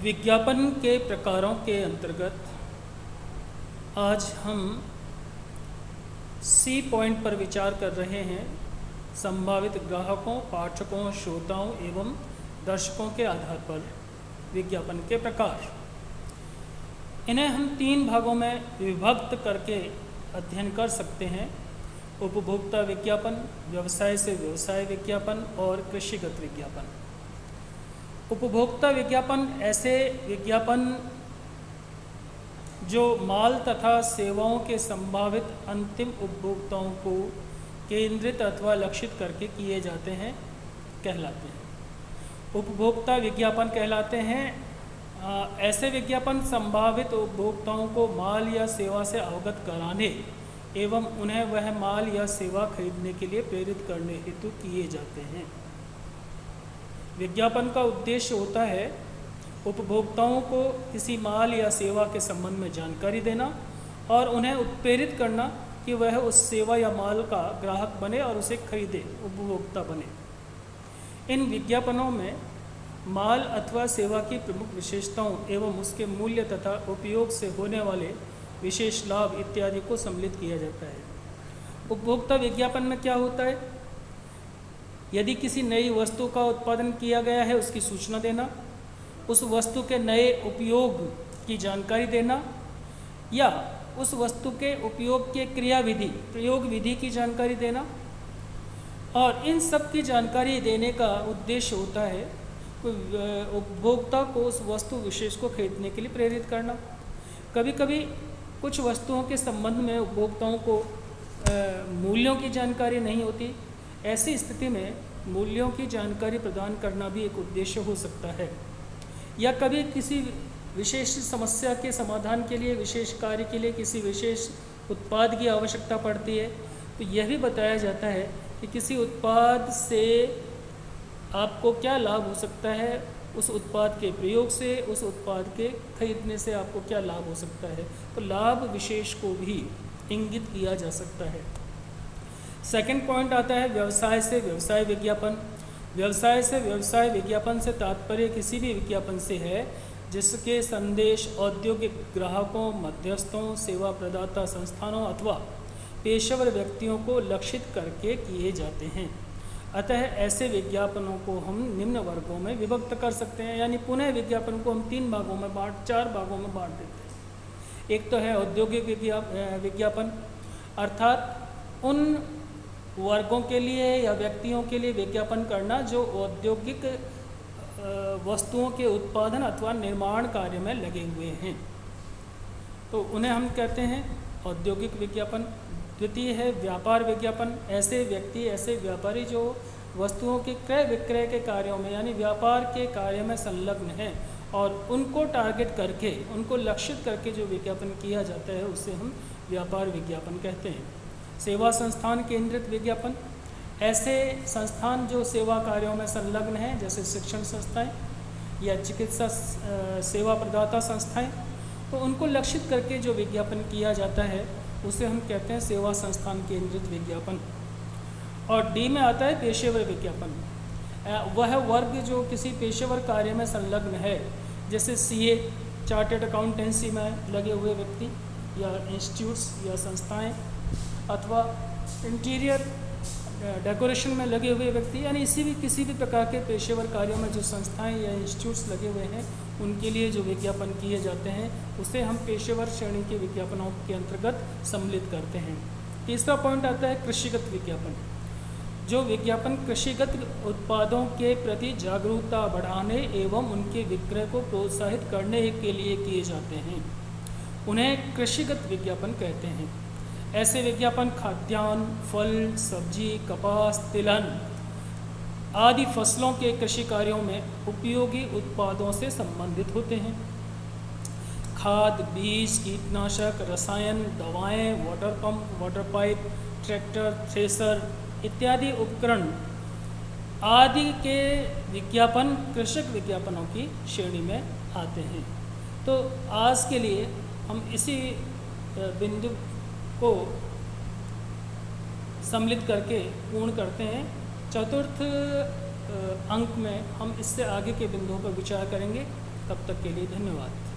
विज्ञापन के प्रकारों के अंतर्गत आज हम सी पॉइंट पर विचार कर रहे हैं। संभावित ग्राहकों, पाठकों, श्रोताओं एवं दर्शकों के आधार पर विज्ञापन के प्रकार। इन्हें हम 3 भागों में विभक्त करके अध्ययन कर सकते हैं: उपभोक्ता विज्ञापन, व्यवसाय से व्यवसाय विज्ञापन और कृषिगत विज्ञापन। उपभोक्ता विज्ञापन ऐसे विज्ञापन जो माल तथा सेवाओं के संभावित अंतिम उपभोक्ताओं को केंद्रित अथवा लक्षित करके किए जाते हैं कहलाते हैं। उपभोक्ता विज्ञापन कहलाते हैं ऐसे विज्ञापन संभावित उपभोक्ताओं को माल या सेवा से अवगत कराने एवं उन्हें वह माल या सेवा खरीदने के लिए प्रेरित करने हेतु किए जाते हैं। विज्ञापन का उद्देश्य होता है उपभोक्ताओं को किसी माल या सेवा के संबंध में जानकारी देना और उन्हें उत्प्रेरित करना कि वह उस सेवा या माल का ग्राहक बने और उसे खरीदे, उपभोक्ता बने। इन विज्ञापनों में माल अथवा सेवा की प्रमुख विशेषताओं एवं उसके मूल्य तथा उपयोग से होने वाले विशेष लाभ इत्यादि को सम्मिलित किया जाता है। उपभोक्ता विज्ञापन में क्या होता है? यदि किसी नई वस्तु का उत्पादन किया गया है, उसकी सूचना देना, उस वस्तु के नए उपयोग की जानकारी देना या उस वस्तु के उपयोग के क्रियाविधि, प्रयोग विधि की जानकारी देना। और इन सब की जानकारी देने का उद्देश्य होता है उपभोक्ता को उस वस्तु विशेष को खरीदने के लिए प्रेरित करना। कभी कभी कुछ वस्तुओं के संबंध में उपभोक्ताओं को मूल्यों की जानकारी नहीं होती। ऐसी स्थिति में मूल्यों की जानकारी प्रदान करना भी एक उद्देश्य हो सकता है। या कभी किसी विशेष समस्या के समाधान के लिए, विशेष कार्य के लिए किसी विशेष उत्पाद की आवश्यकता पड़ती है, तो यह भी बताया जाता है कि किसी उत्पाद से आपको क्या लाभ हो सकता है, उस उत्पाद के प्रयोग से, उस उत्पाद के खरीदने से आपको क्या लाभ हो सकता है। तो लाभ विशेष को भी इंगित किया जा सकता है। सेकंड पॉइंट आता है व्यवसाय से व्यवसाय विज्ञापन। व्यवसाय से व्यवसाय विज्ञापन से तात्पर्य किसी भी विज्ञापन से है जिसके संदेश औद्योगिक ग्राहकों, मध्यस्थों, सेवा प्रदाता संस्थानों अथवा पेशेवर व्यक्तियों को लक्षित करके किए जाते हैं। अतः ऐसे विज्ञापनों को हम निम्न वर्गों में विभक्त कर सकते हैं, यानी पुनः विज्ञापन को हम 4 भागों में बांट देते हैं। एक तो है औद्योगिक विज्ञापन, अर्थात उन वर्गों के लिए या व्यक्तियों के लिए विज्ञापन करना जो औद्योगिक वस्तुओं के उत्पादन अथवा निर्माण कार्य में लगे हुए हैं, तो उन्हें हम कहते हैं औद्योगिक विज्ञापन। द्वितीय है व्यापार विज्ञापन। ऐसे व्यक्ति, ऐसे व्यापारी जो वस्तुओं के क्रय विक्रय के कार्यों में यानी व्यापार के कार्य में संलग्न हैं और उनको टारगेट करके, उनको लक्षित करके जो विज्ञापन किया जाता है उसे हम व्यापार विज्ञापन कहते हैं। सेवा संस्थान केंद्रित विज्ञापन। ऐसे संस्थान जो सेवा कार्यों में संलग्न हैं, जैसे शिक्षण संस्थाएं या चिकित्सा सेवा प्रदाता संस्थाएं, तो उनको लक्षित करके जो विज्ञापन किया जाता है उसे हम कहते हैं सेवा संस्थान केंद्रित विज्ञापन। और डी में आता है पेशेवर विज्ञापन। वह वर्ग जो किसी पेशेवर कार्य में संलग्न है, जैसे सीए, चार्टर्ड अकाउंटेंसी में लगे हुए व्यक्ति या इंस्टीट्यूट्स या संस्थाएं, अथवा इंटीरियर डेकोरेशन में लगे हुए व्यक्ति, यानी किसी भी प्रकार के पेशेवर कार्यों में जो संस्थाएं या इंस्टीट्यूट्स लगे हुए हैं उनके लिए जो विज्ञापन किए जाते हैं उसे हम पेशेवर श्रेणी के विज्ञापनों के अंतर्गत सम्मिलित करते हैं। तीसरा पॉइंट आता है कृषिगत विज्ञापन। जो विज्ञापन कृषिगत उत्पादों के प्रति जागरूकता बढ़ाने एवं उनके विक्रय को प्रोत्साहित करने के लिए किए जाते हैं, उन्हें कृषिगत विज्ञापन कहते हैं। ऐसे विज्ञापन खाद्यान्न, फल, सब्जी, कपास, तिलहन आदि फसलों के कृषि कार्यों में उपयोगी उत्पादों से संबंधित होते हैं। खाद, बीज, कीटनाशक, रसायन, दवाएं, water pump, water pipe, tractor, thresher इत्यादि उपकरण आदि के विज्ञापन कृषक विज्ञापनों की श्रेणी में आते हैं। तो आज के लिए हम इसी बिंदु को सम्मिलित करके पूर्ण करते हैं। चतुर्थ अंक में हम इससे आगे के बिंदुओं पर विचार करेंगे। तब तक के लिए धन्यवाद।